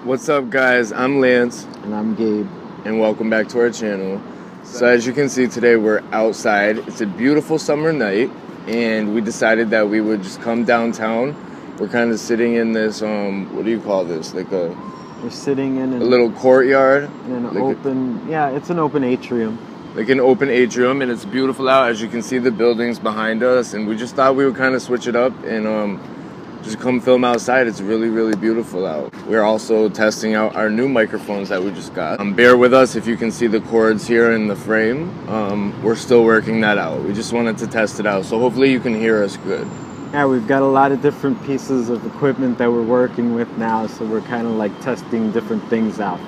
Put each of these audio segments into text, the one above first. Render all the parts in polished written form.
What's up, guys? I'm Lance. And I'm Gabe. And welcome back to our channel. So as you can see today, we're outside. It's a beautiful summer night, and we decided that we would just come downtown. We're kind of sitting in this, what do you call this? We're sitting in a little courtyard. In an open, it's an open atrium. Like an open atrium, and it's beautiful out. As you can see the buildings behind us, and we just thought we would kind of switch it up and just come film outside. It's really, really beautiful out. We're also testing out our new microphones that we just got. Bear with us if you can see the cords here in the frame. We're still working that out. We just wanted to test it out, so hopefully you can hear us good. Yeah, we've got a lot of different pieces of equipment that we're working with now, so we're kind of like testing different things out.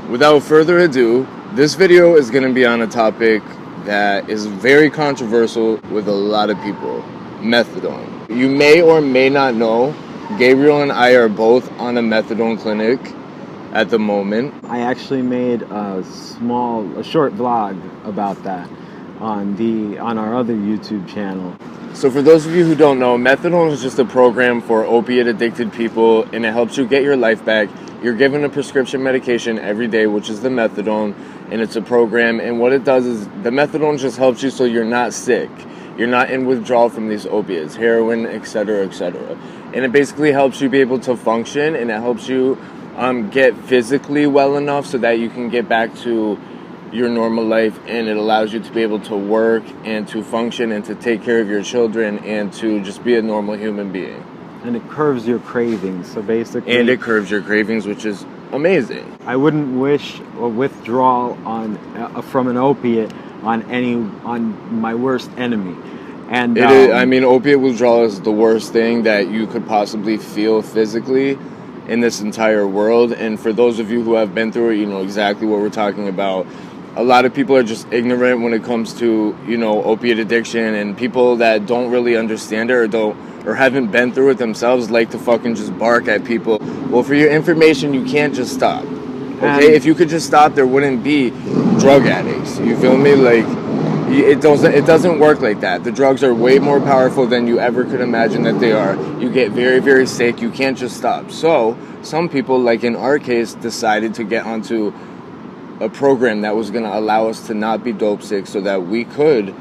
Without further ado, this video is going to be on a topic that is very controversial with a lot of people: methadone. You may or may not know, Gabriel and I are both on a methadone clinic at the moment. I actually made a short vlog about that on our other YouTube channel. So for those of you who don't know, methadone is just a program for opiate addicted people, and it helps you get your life back. You're given a prescription medication every day, which is the methadone, and it's a program, and what it does is the methadone just helps you so you're not sick. You're not in withdrawal from these opiates, heroin, etc., etc. And it basically helps you be able to function, and it helps you get physically well enough so that you can get back to your normal life, and it allows you to be able to work and to function and to take care of your children and to just be a normal human being. And it curbs your cravings, so basically... And it curbs your cravings, which is amazing. I wouldn't wish a withdrawal from an opiate on my worst enemy. And opiate withdrawal is the worst thing that you could possibly feel physically in this entire world. And for those of you who have been through it, you know exactly what we're talking about. A lot of people are just ignorant when it comes to, opiate addiction, and people that don't really understand it or haven't been through it themselves like to fucking just bark at people. Well, for your information, you can't just stop. Okay, if you could just stop, there wouldn't be drug addicts. You feel me? Like, it doesn't work like that. The drugs are way more powerful than you ever could imagine that they are. You get very, very sick. You can't just stop. So some people, like in our case, decided to get onto a program that was going to allow us to not be dope sick so that we could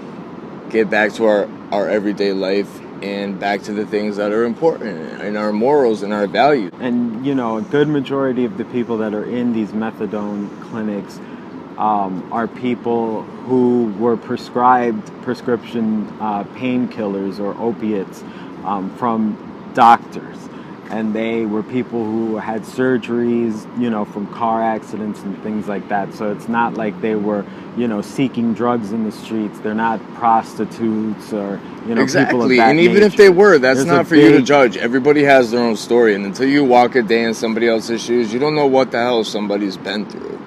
get back to our everyday life and back to the things that are important and our morals and our values. And, a good majority of the people that are in these methadone clinics are people who were prescribed prescription painkillers or opiates from doctors. And they were people who had surgeries, from car accidents and things like that. So it's not like they were, seeking drugs in the streets. They're not prostitutes or, exactly. People of that and even nature. If they were, that's not for you to judge. Everybody has their own story. And until you walk a day in somebody else's shoes, you don't know what the hell somebody's been through.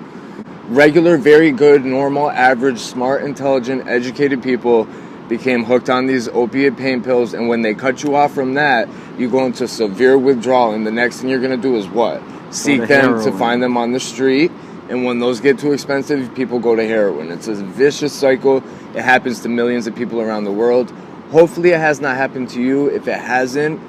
Regular, very good, normal, average, smart, intelligent, educated people became hooked on these opiate pain pills, and when they cut you off from that, you go into severe withdrawal, and the next thing you're going to do is what? Seek them to find them on the street, and when those get too expensive, people go to heroin. It's a vicious cycle. It happens to millions of people around the world. Hopefully it has not happened to you. If it hasn't,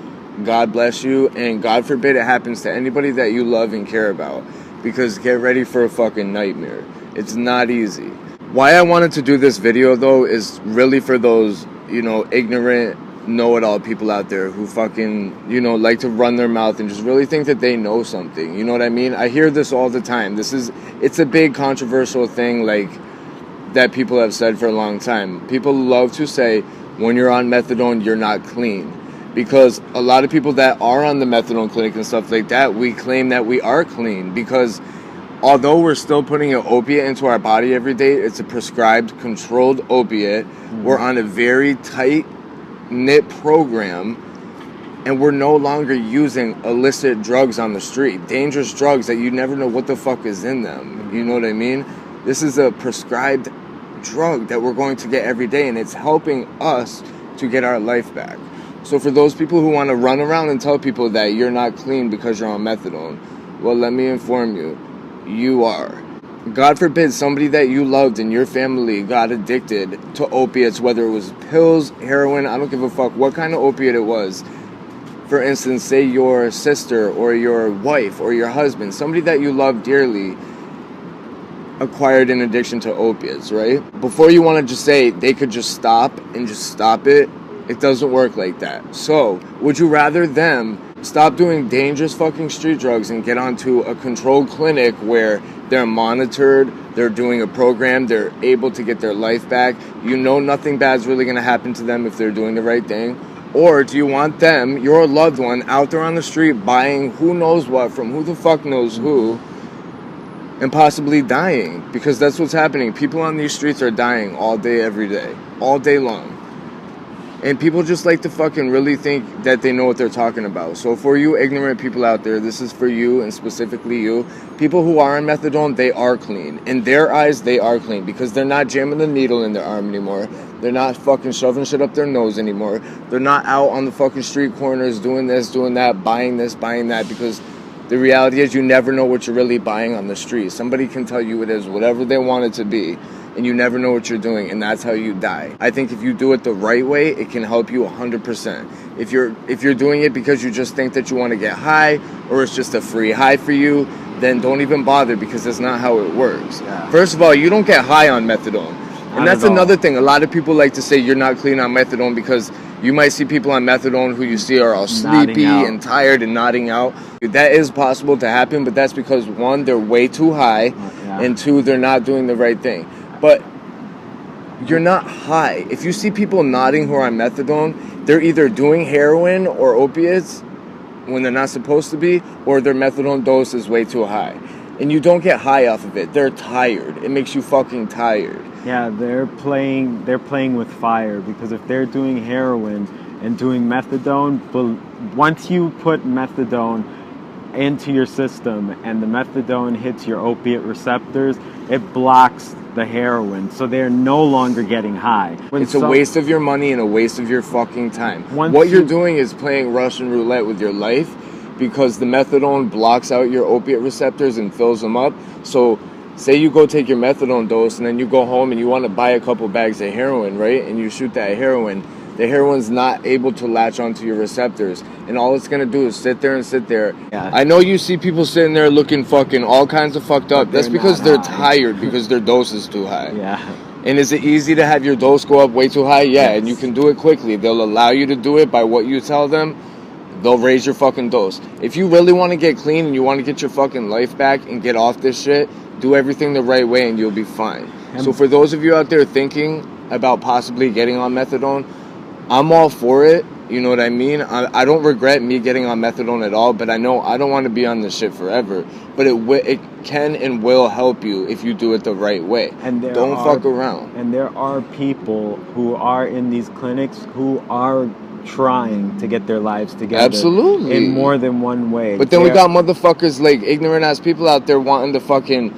God bless you, and God forbid it happens to anybody that you love and care about, because get ready for a fucking nightmare. It's not easy. Why I wanted to do this video, though, is really for those, ignorant, know-it-all people out there who fucking, like to run their mouth and just really think that they know something. You know what I mean? I hear this all the time. It's a big controversial thing, like, that people have said for a long time. People love to say, when you're on methadone, you're not clean. Because a lot of people that are on the methadone clinic and stuff like that, we claim that we are clean, because although we're still putting an opiate into our body every day, it's a prescribed, controlled opiate. We're on a very tight-knit program, and we're no longer using illicit drugs on the street. Dangerous drugs that you never know what the fuck is in them. You know what I mean? This is a prescribed drug that we're going to get every day, and it's helping us to get our life back. So for those people who want to run around and tell people that you're not clean because you're on methadone, well, let me inform you. You are. God forbid somebody that you loved in your family got addicted to opiates, whether it was pills, heroin, I don't give a fuck what kind of opiate it was. For instance, say your sister or your wife or your husband, somebody that you love dearly, acquired an addiction to opiates, right? Before you want to just say they could just stop and just stop it, it doesn't work like that. So, would you rather them stop doing dangerous fucking street drugs and get onto a controlled clinic where they're monitored, they're doing a program, they're able to get their life back, you know nothing bad's really going to happen to them if they're doing the right thing? Or do you want them, your loved one, out there on the street buying who knows what from who the fuck knows who, and possibly dying? Because that's what's happening. People on these streets are dying all day, every day. All day long. And people just like to fucking really think that they know what they're talking about. So for you ignorant people out there, this is for you and specifically you. People who are on methadone, they are clean. In their eyes, they are clean because they're not jamming the needle in their arm anymore. They're not fucking shoving shit up their nose anymore. They're not out on the fucking street corners doing this, doing that, buying this, buying that, because the reality is you never know what you're really buying on the street. Somebody can tell you it is whatever they want it to be, and you never know what you're doing, and that's how you die. I think if you do it the right way, it can help you 100%. If you're doing it because you just think that you want to get high, or it's just a free high for you, then don't even bother, because that's not how it works. Yeah. First of all, you don't get high on methadone. And that's another thing. A lot of people like to say you're not clean on methadone because you might see people on methadone who you see are all sleepy and tired and nodding out. That is possible to happen, but that's because, one, they're way too high, and two, they're not doing the right thing. But you're not high. If you see people nodding who are on methadone, they're either doing heroin or opiates when they're not supposed to be, or their methadone dose is way too high. And you don't get high off of it. They're tired. It makes you fucking tired. Yeah, they're playing with fire, because if they're doing heroin and doing methadone, but once you put methadone into your system and the methadone hits your opiate receptors, it blocks the heroin, so they're no longer getting high. It's a waste of your money and a waste of your fucking time. What you're doing is playing Russian roulette with your life, because the methadone blocks out your opiate receptors and fills them up. So say you go take your methadone dose and then you go home and you want to buy a couple bags of heroin, right? And you shoot that heroin. The heroin's not able to latch onto your receptors. And all it's going to do is sit there and sit there. Yeah. I know you see people sitting there looking fucking all kinds of fucked up. That's because they're tired, because their dose is too high. Yeah. And is it easy to have your dose go up way too high? Yeah, and you can do it quickly. They'll allow you to do it by what you tell them. They'll raise your fucking dose. If you really want to get clean and you want to get your fucking life back and get off this shit, do everything the right way and you'll be fine. So for those of you out there thinking about possibly getting on methadone, I'm all for it. You know what I mean? I don't regret me getting on methadone at all, but I know I don't want to be on this shit forever. But it can and will help you if you do it the right way. And don't fuck around. And there are people who are in these clinics who are trying to get their lives together. Absolutely. In more than one way. But then we got motherfuckers like ignorant ass people out there wanting to fucking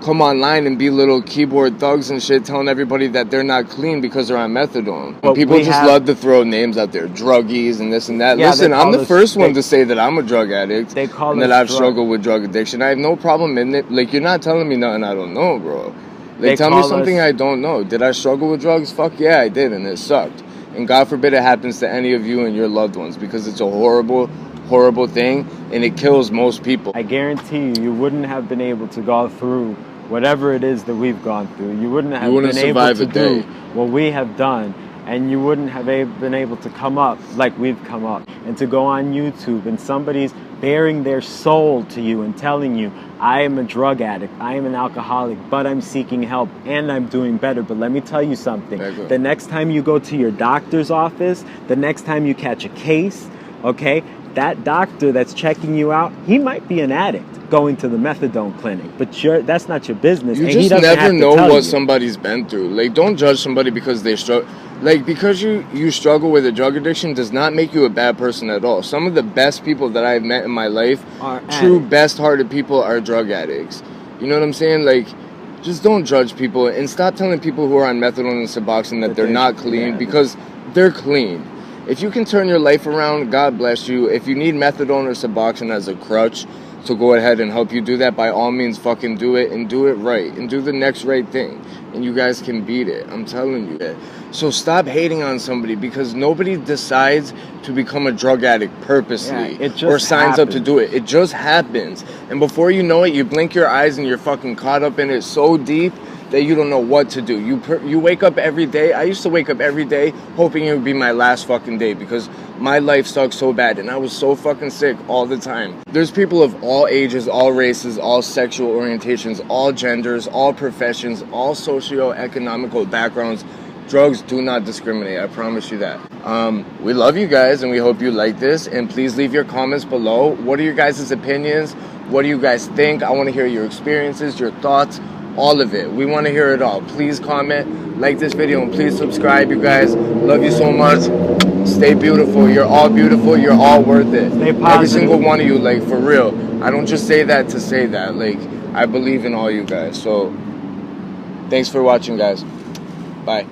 come online and be little keyboard thugs and shit, telling everybody that they're not clean because they're on methadone. And people just love to throw names out there, druggies and this and that. Yeah, listen, I'm the first one to say that I'm a drug addict and that I've struggled with drug addiction. I have no problem in it. Like, you're not telling me nothing I don't know, bro. Like, tell me something I don't know. Did I struggle with drugs? Fuck yeah, I did, and it sucked. And God forbid it happens to any of you and your loved ones, because it's a horrible, horrible thing, and it kills most people. I guarantee you wouldn't have been able to go through whatever it is that we've gone through. You wouldn't have been able to do what we have done, and you wouldn't have been able to come up like we've come up, and to go on YouTube and somebody's bearing their soul to you and telling you, I am a drug addict, I am an alcoholic, but I'm seeking help and I'm doing better. But let me tell you something. The next time you go to your doctor's office, the next time you catch a case, okay, that doctor that's checking you out, he might be an addict going to the methadone clinic, but that's not your business. You just never know what somebody's been through. Like, don't judge somebody because they struggle. Like, because you struggle with a drug addiction does not make you a bad person at all. Some of the best people that I've met in my life, true best-hearted people, are drug addicts. You know what I'm saying? Like, just don't judge people and stop telling people who are on methadone and Suboxone that they're not clean, because they're clean. If you can turn your life around, God bless you. If you need methadone or Suboxone as a crutch to go ahead and help you do that, by all means fucking do it, and do it right, and do the next right thing, and you guys can beat it. I'm telling you that. So stop hating on somebody, because nobody decides to become a drug addict purposely, or signs up to do it. It just happens, and before you know it, you blink your eyes and you're fucking caught up in it so deep that you don't know what to do. You wake up every day. I used to wake up every day hoping it would be my last fucking day, because my life sucked so bad and I was so fucking sick all the time. There's people of all ages, all races, all sexual orientations, all genders, all professions, all socio-economical backgrounds. Drugs do not discriminate, I promise you that. We love you guys and we hope you like this, and please leave your comments below. What are your guys' opinions? What do you guys think? I want to hear your experiences, your thoughts, all of it. We want to hear it all. Please comment, like this video, and please subscribe, you guys. Love you so much. Stay beautiful. You're all beautiful. You're all worth it. Stay positive. Every single one of you, like, for real. I don't just say that to say that. Like, I believe in all you guys. So, thanks for watching, guys. Bye.